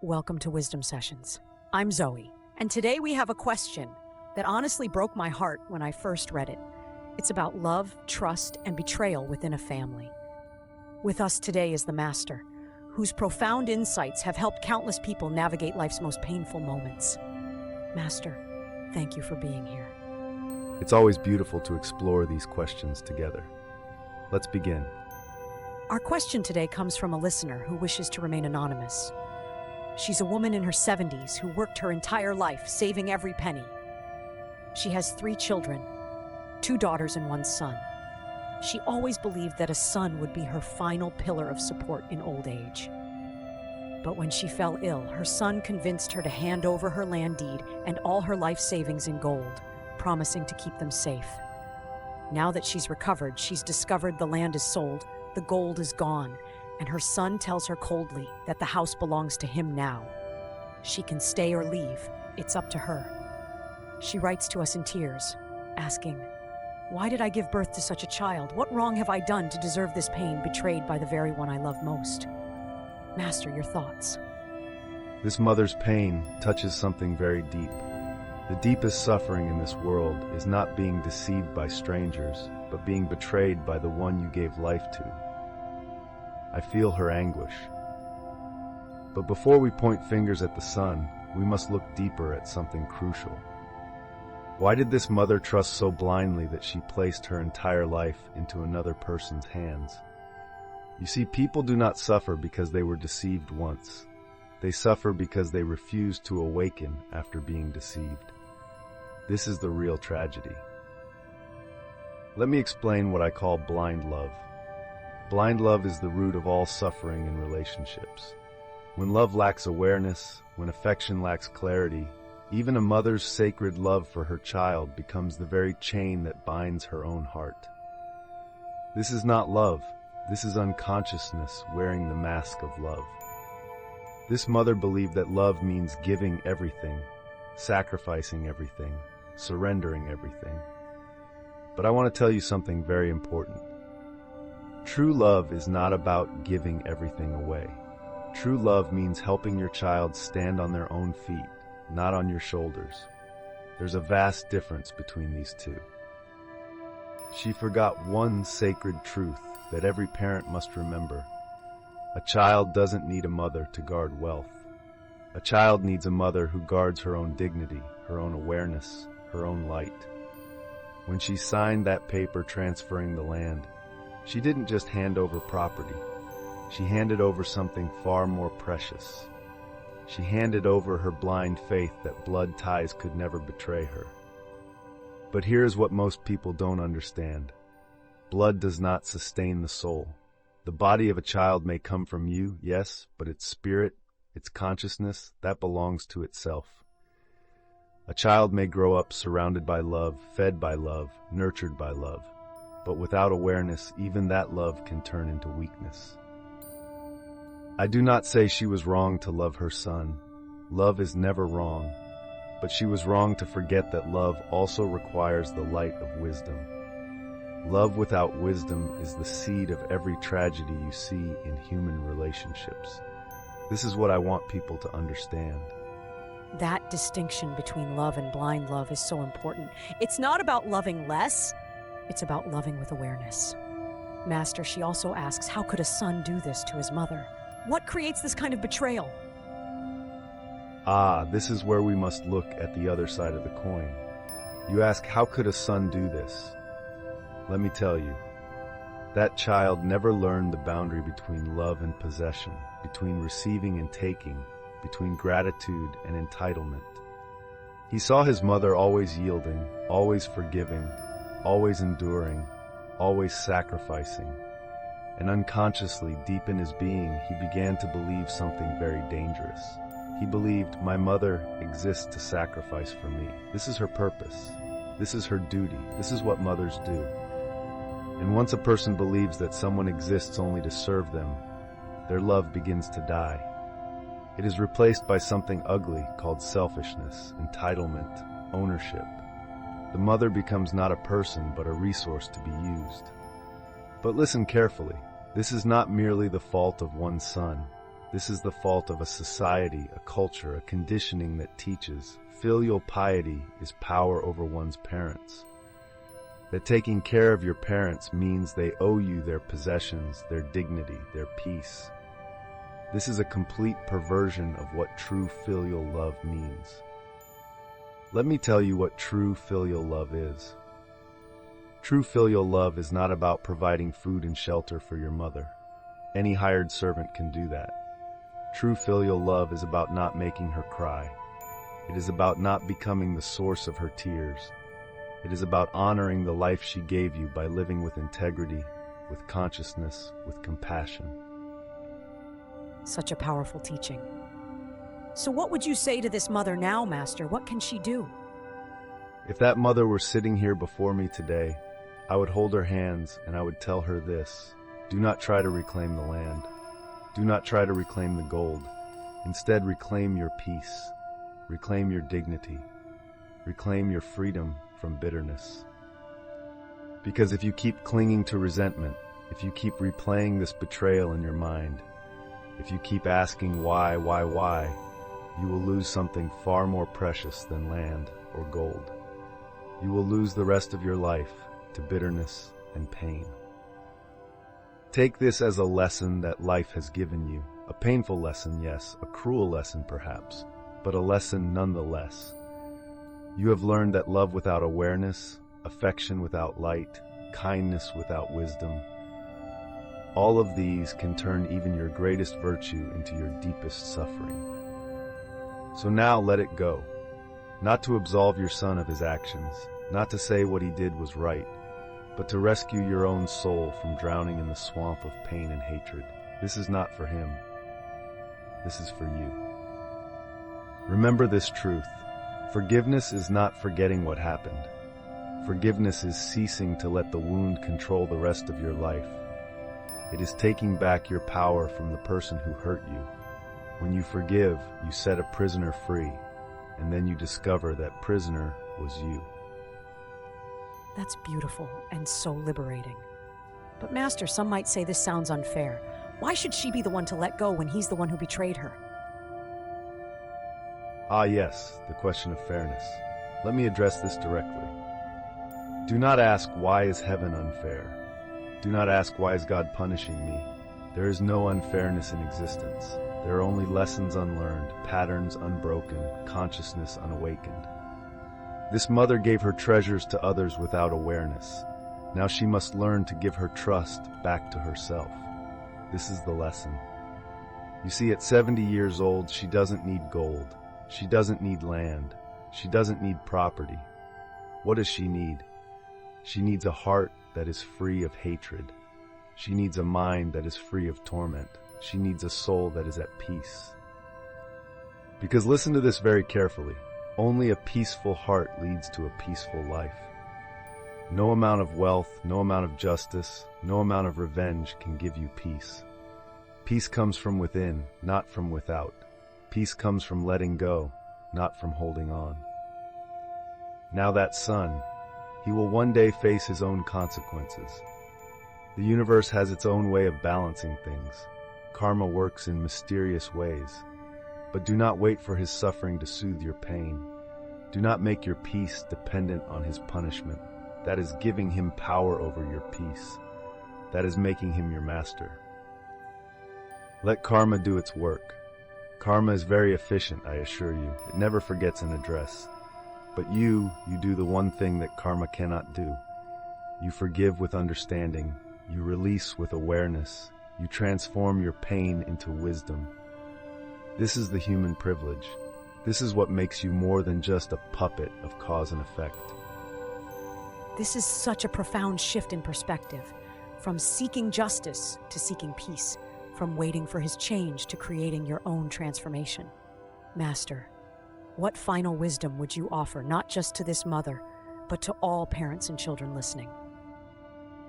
Welcome to Wisdom Sessions. I'm Zoe, and today we have a question that honestly broke my heart when I first read it. It's about love, trust, and betrayal within a family. With us today is the Master, whose profound insights have helped countless people navigate life's most painful moments. Master, thank you for being here. It's always beautiful to explore these questions together. Let's begin. Our question today comes from a listener who wishes to remain anonymous. She's a woman in her 70s who worked her entire life saving every penny. She has 3 children, 2 daughters and 1 son. She always believed that a son would be her final pillar of support in old age. But when she fell ill, her son convinced her to hand over her land deed and all her life savings in gold, promising to keep them safe. Now that she's recovered, she's discovered the land is sold, the gold is gone, and her son tells her coldly that the house belongs to him now. She can stay or leave. It's up to her. She writes to us in tears, asking, "Why did I give birth to such a child? What wrong have I done to deserve this pain, betrayed by the very one I love most?" Master, your thoughts. This mother's pain touches something very deep. The deepest suffering in this world is not being deceived by strangers, but being betrayed by the one you gave life to. I feel her anguish. But before we point fingers at the son, we must look deeper at something crucial. Why did this mother trust so blindly that she placed her entire life into another person's hands? You see, people do not suffer because they were deceived once. They suffer because they refuse to awaken after being deceived. This is the real tragedy. Let me explain what I call blind love. Blind love is the root of all suffering in relationships. When love lacks awareness, when affection lacks clarity, even a mother's sacred love for her child becomes the very chain that binds her own heart. This is not love. This is unconsciousness wearing the mask of love. This mother believed that love means giving everything, sacrificing everything, surrendering everything. But I want to tell you something very important. True love is not about giving everything away. True love means helping your child stand on their own feet, not on your shoulders. There's a vast difference between these two. She forgot one sacred truth that every parent must remember. A child doesn't need a mother to guard wealth. A child needs a mother who guards her own dignity, her own awareness, her own light. When she signed that paper transferring the land, she didn't just hand over property. She handed over something far more precious. She handed over her blind faith that blood ties could never betray her. But here's what most people don't understand. Blood does not sustain the soul. The body of a child may come from you, yes, but its spirit, its consciousness, that belongs to itself. A child may grow up surrounded by love, fed by love, nurtured by love. But without awareness, even that love can turn into weakness. I do not say she was wrong to love her son. Love is never wrong. But she was wrong to forget that love also requires the light of wisdom. Love without wisdom is the seed of every tragedy you see in human relationships. This is what I want people to understand. That distinction between love and blind love is so important. It's not about loving less. It's about loving with awareness. Master, she also asks, how could a son do this to his mother? What creates this kind of betrayal? This is where we must look at the other side of the coin. You ask, how could a son do this? Let me tell you, that child never learned the boundary between love and possession, between receiving and taking, between gratitude and entitlement. He saw his mother always yielding, always forgiving, always enduring, always sacrificing. And unconsciously, deep in his being, he began to believe something very dangerous. He believed, my mother exists to sacrifice for me. This is her purpose. This is her duty. This is what mothers do. And once a person believes that someone exists only to serve them, their love begins to die. It is replaced by something ugly called selfishness, entitlement, ownership. The mother becomes not a person, but a resource to be used. But listen carefully. This is not merely the fault of one son. This is the fault of a society, a culture, a conditioning that teaches filial piety is power over one's parents. That taking care of your parents means they owe you their possessions, their dignity, their peace. This is a complete perversion of what true filial love means. Let me tell you what true filial love is. True filial love is not about providing food and shelter for your mother. Any hired servant can do that. True filial love is about not making her cry. It is about not becoming the source of her tears. It is about honoring the life she gave you by living with integrity, with consciousness, with compassion. Such a powerful teaching. So what would you say to this mother now, Master? What can she do? If that mother were sitting here before me today, I would hold her hands and I would tell her this: do not try to reclaim the land. Do not try to reclaim the gold. Instead, reclaim your peace. Reclaim your dignity. Reclaim your freedom from bitterness. Because if you keep clinging to resentment, if you keep replaying this betrayal in your mind, if you keep asking why, you will lose something far more precious than land or gold. You will lose the rest of your life to bitterness and pain. Take this as a lesson that life has given you. A painful lesson, yes, a cruel lesson perhaps, but a lesson nonetheless. You have learned that love without awareness, affection without light, kindness without wisdom, all of these can turn even your greatest virtue into your deepest suffering. So now let it go. Not to absolve your son of his actions, not to say what he did was right, but to rescue your own soul from drowning in the swamp of pain and hatred. This is not for him. This is for you. Remember this truth. Forgiveness is not forgetting what happened. Forgiveness is ceasing to let the wound control the rest of your life. It is taking back your power from the person who hurt you. When you forgive, you set a prisoner free, and then you discover that prisoner was you. That's beautiful and so liberating. But Master, some might say this sounds unfair. Why should she be the one to let go when he's the one who betrayed her? Ah yes, the question of fairness. Let me address this directly. Do not ask, why is heaven unfair? Do not ask, why is God punishing me? There is no unfairness in existence. There are only lessons unlearned, patterns unbroken, consciousness unawakened. This mother gave her treasures to others without awareness. Now she must learn to give her trust back to herself. This is the lesson. You see, at 70 years old, she doesn't need gold. She doesn't need land. She doesn't need property. What does she need? She needs a heart that is free of hatred. She needs a mind that is free of torment. She needs a soul that is at peace. Because listen to this very carefully. Only a peaceful heart leads to a peaceful life. No amount of wealth, no amount of justice, no amount of revenge can give you peace. Peace comes from within, not from without. Peace comes from letting go, not from holding on. Now that son, he will one day face his own consequences. The universe has its own way of balancing things. Karma works in mysterious ways. But do not wait for his suffering to soothe your pain. Do not make your peace dependent on his punishment. That is giving him power over your peace. That is making him your master. Let karma do its work. Karma is very efficient, I assure you. It never forgets an address. But you do the one thing that karma cannot do. You forgive with understanding. You release with awareness. You transform your pain into wisdom. This is the human privilege. This is what makes you more than just a puppet of cause and effect. This is such a profound shift in perspective, from seeking justice to seeking peace, from waiting for his change to creating your own transformation. Master, what final wisdom would you offer not just to this mother, but to all parents and children listening?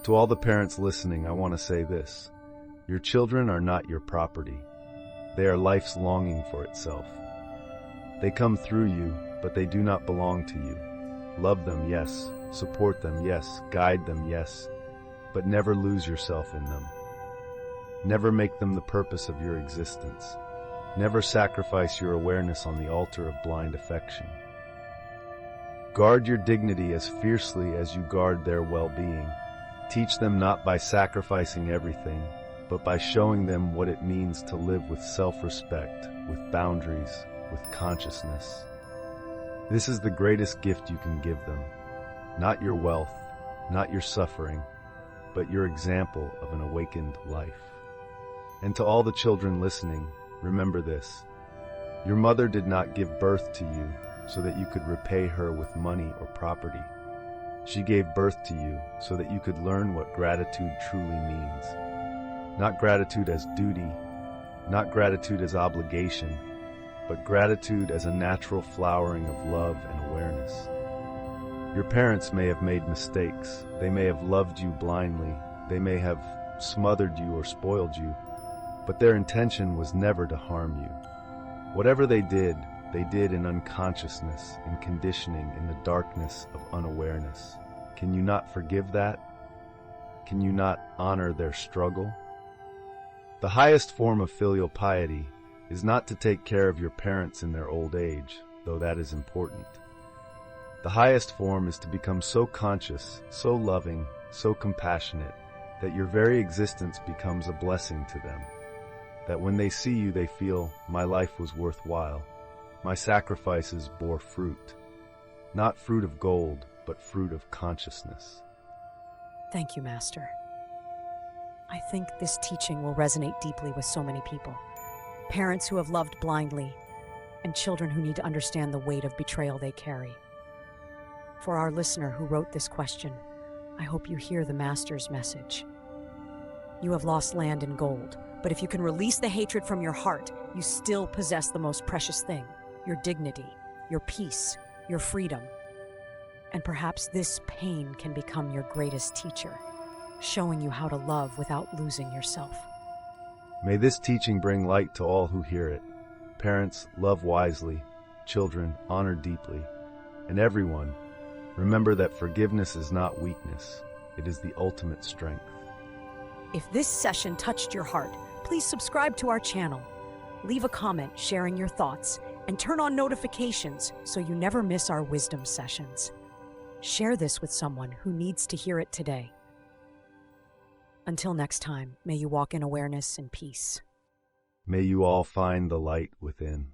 To all the parents listening, I want to say this. Your children are not your property. They are life's longing for itself. They come through you, but they do not belong to you. Love them, yes. Support them, yes. Guide them, yes. But never lose yourself in them. Never make them the purpose of your existence. Never sacrifice your awareness on the altar of blind affection. Guard your dignity as fiercely as you guard their well-being. Teach them not by sacrificing everything, but by showing them what it means to live with self-respect, with boundaries, with consciousness. This is the greatest gift you can give them. Not your wealth, not your suffering, but your example of an awakened life. And to all the children listening, remember this. Your mother did not give birth to you so that you could repay her with money or property. She gave birth to you so that you could learn what gratitude truly means. Not gratitude as duty, not gratitude as obligation, but gratitude as a natural flowering of love and awareness. Your parents may have made mistakes. They may have loved you blindly. They may have smothered you or spoiled you, but their intention was never to harm you. Whatever they did in unconsciousness, in conditioning, in the darkness of unawareness. Can you not forgive that? Can you not honor their struggle? The highest form of filial piety is not to take care of your parents in their old age, though that is important. The highest form is to become so conscious, so loving, so compassionate, that your very existence becomes a blessing to them. That when they see you, they feel, my life was worthwhile. My sacrifices bore fruit. Not fruit of gold, but fruit of consciousness. Thank you, Master. I think this teaching will resonate deeply with so many people. Parents who have loved blindly, and children who need to understand the weight of betrayal they carry. For our listener who wrote this question, I hope you hear the Master's message. You have lost land and gold, but if you can release the hatred from your heart, you still possess the most precious thing, your dignity, your peace, your freedom. And perhaps this pain can become your greatest teacher, showing you how to love without losing yourself. May this teaching bring light to all who hear it. Parents, love wisely. Children, honor deeply. And everyone, remember that forgiveness is not weakness. It is the ultimate strength. If this session touched your heart, please subscribe to our channel. Leave a comment sharing your thoughts and turn on notifications so you never miss our wisdom sessions. Share this with someone who needs to hear it today. Until next time, may you walk in awareness and peace. May you all find the light within.